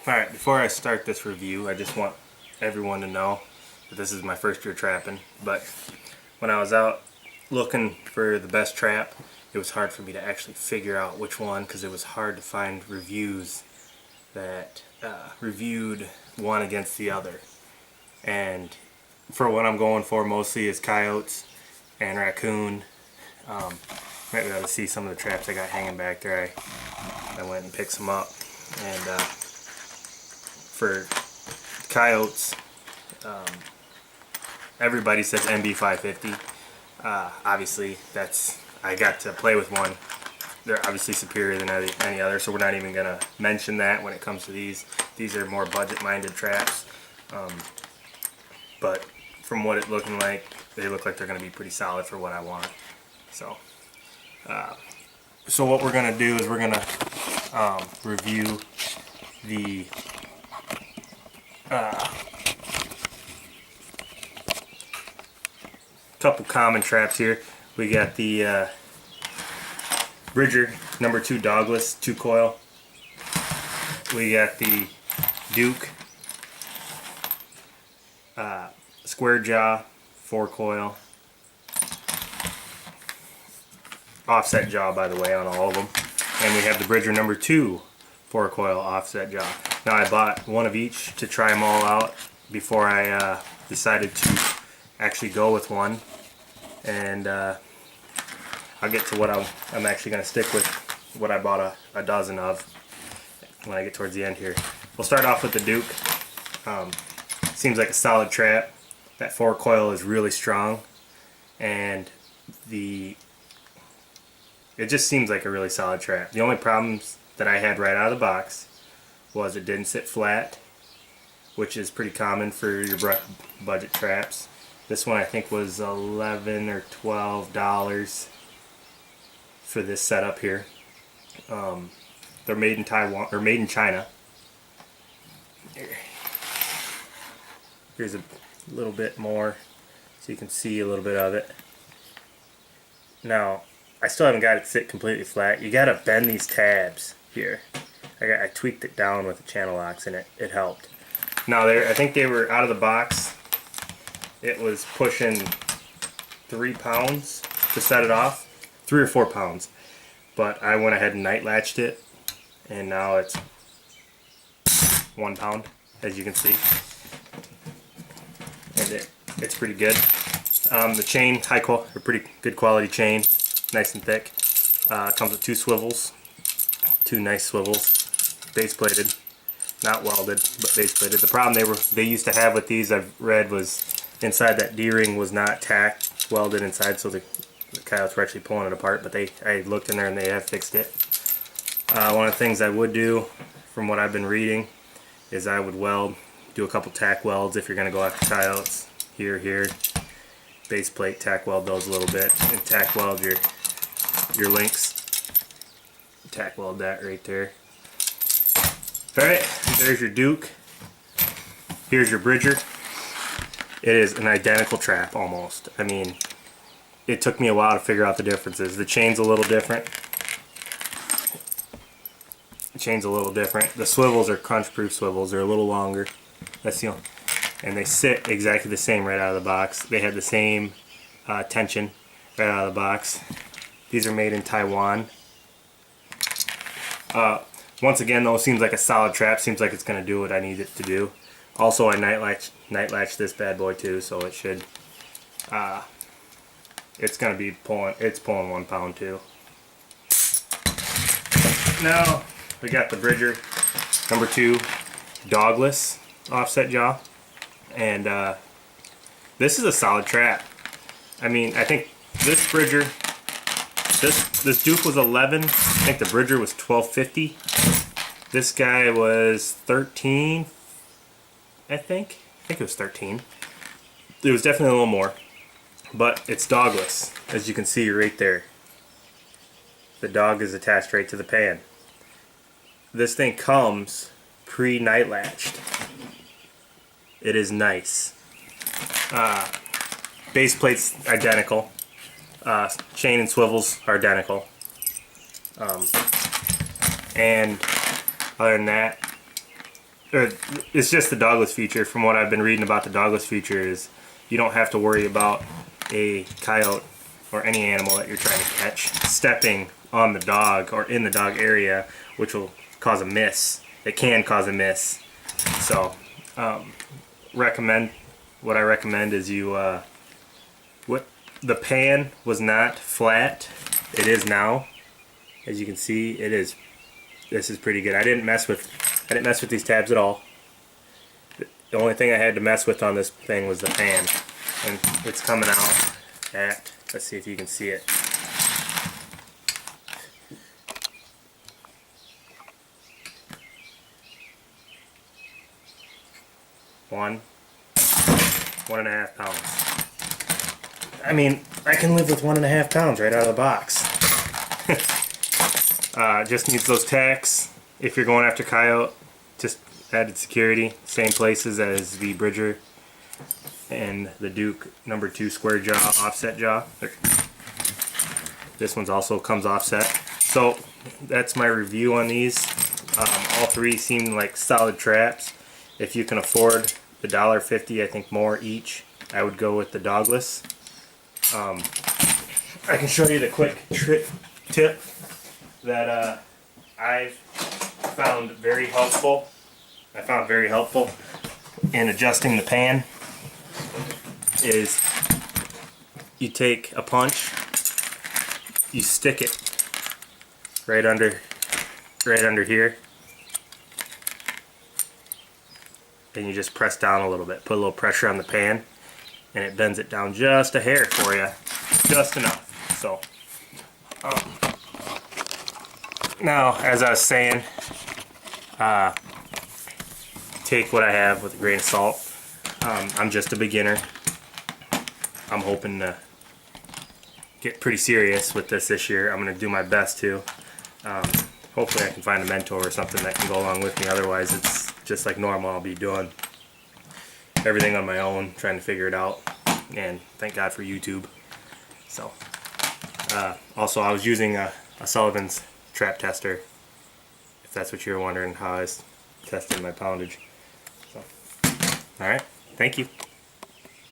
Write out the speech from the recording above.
Alright, before I start this review, I just want everyone to know that this is my first year trapping, but when I was out looking for the best trap, it was hard for me to actually figure out which one, because it was hard to find reviews that reviewed one against the other. And for what I'm going for mostly is coyotes and raccoon. Might be able to see some of the traps I got hanging back there. I went and picked some up. And for coyotes, everybody says MB550. Obviously, I got to play with one. They're obviously superior than any other, so we're not even going to mention that when it comes to these. These are more budget-minded traps. But from what it's looking like, they look like they're going to be pretty solid for what I want. So what we're going to do is we're going to review the couple common traps here. We got the Bridger #2 Dogless 2 coil. We got the Duke square jaw 4 coil. Offset jaw, by the way, on all of them. And we have the Bridger #2 4 coil offset jaw. Now I bought one of each to try them all out before I decided to actually go with one. And I'll get to what I'm actually going to stick with, what I bought a dozen of when I get towards the end here. We'll start off with the Duke. Seems like a solid trap. That 4 coil is really strong, and it just seems like a really solid trap. The only problems that I had right out of the box was it didn't sit flat, which is pretty common for your budget traps. This one I think was $11 or $12 for this setup here. They're made in Taiwan, or made in China. Here's a little bit more so you can see a little bit of it. Now, I still haven't got it sit completely flat. You gotta bend these tabs here. I tweaked it down with the channel locks and it helped. Now I think they were out of the box. It was pushing 3 pounds to set it off, 3 or 4 pounds. But I went ahead and night latched it, and now it's 1 pound, as you can see. And it's pretty good. The chain, pretty good quality chain, nice and thick. Comes with 2 swivels, 2 nice swivels, base plated, not welded, but base plated. The problem they used to have with these, I've read, was inside that D-ring was not tacked, welded inside, so the coyotes were actually pulling it apart. But I looked in there and they have fixed it. One of the things I would do, from what I've been reading, is I would do a couple tack welds if you're going to go after coyotes. Here, base plate, tack weld those a little bit, and tack weld your links. Tack weld that right there. Alright, there's your Duke. Here's your Bridger. It is an identical trap almost. I mean, it took me a while to figure out the differences. The chain's a little different. The swivels are crunch-proof swivels. They're a little longer. That's the only. And they sit exactly the same right out of the box. They had the same tension right out of the box. These are made in Taiwan. Once again, though, it seems like a solid trap. Seems like it's going to do what I need it to do. Also, I night latch this bad boy too, so it should. It's going to be pulling. It's pulling 1 pound too. Now we got the Bridger #2 Dogless offset jaw, and this is a solid trap. I mean, I think this Bridger, this Duke was 11. I think the Bridger was $12.50. This guy was 13. I think it was 13. It was definitely a little more, but it's dogless, as you can see right there. The dog is attached right to the pan. This thing comes pre-night latched. It is nice. Base plate's identical. Chain and swivels are identical. And other than that, or it's just the dogless feature. From what I've been reading about the dogless feature is you don't have to worry about a coyote or any animal that you're trying to catch stepping on the dog or in the dog area, which will cause a miss. It can cause a miss. So what I recommend is you the pan was not flat. It is now. As you can see, this is pretty good. I didn't mess with these tabs at all. The only thing I had to mess with on this thing was the pan, and it's coming out at, let's see if you can see it. One and a half pounds. I mean, I can live with 1.5 pounds right out of the box. Just needs those tacks. If you're going after coyote, just added security. Same places as the Bridger and the Duke number 2 square jaw, offset jaw. This one's also comes offset. So that's my review on these. All three seem like solid traps. If you can afford the $1.50, I think more each, I would go with the dogless. I can show you the quick tip that I've found very helpful. I found very helpful in adjusting the pan is you take a punch, you stick it right under here, and you just press down a little bit, put a little pressure on the pan, and it bends it down just a hair for you, just enough. So now, as I was saying, take what I have with a grain of salt. I'm just a beginner. I'm hoping to get pretty serious with this year. I'm going to do my best to. Hopefully I can find a mentor or something that can go along with me. Otherwise it's just like normal. I'll be doing everything on my own, trying to figure it out. And thank God for YouTube. So, also I was using a Sullivan's trap tester, if that's what you're wondering, how I was testing my poundage. So, alright, thank you.